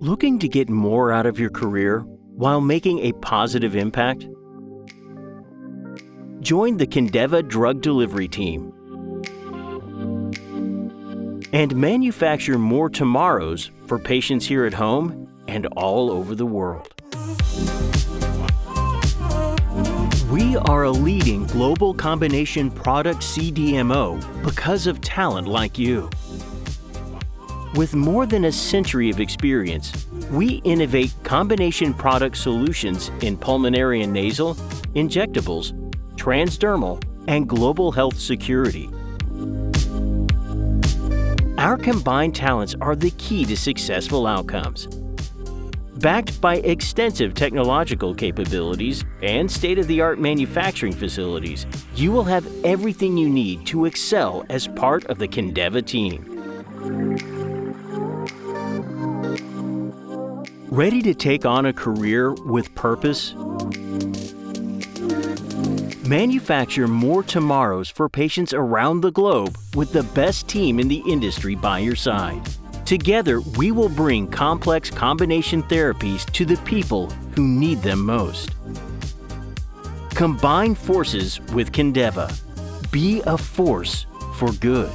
Looking to get more out of your career while making a positive impact? Join the Kindeva Drug Delivery team and manufacture more tomorrows for patients here at home and all over the world. We are a leading global combination product CDMO because of talent like you. With more than a century of experience, we innovate combination product solutions in pulmonary and nasal, injectables, transdermal, and global health security. Our combined talents are the key to successful outcomes. Backed by extensive technological capabilities and state-of-the-art manufacturing facilities, you will have everything you need to excel as part of the Kindeva team. Ready to take on a career with purpose? Manufacture more tomorrows for patients around the globe with the best team in the industry by your side. Together, we will bring complex combination therapies to the people who need them most. Combine forces with Kindeva. Be a force for good.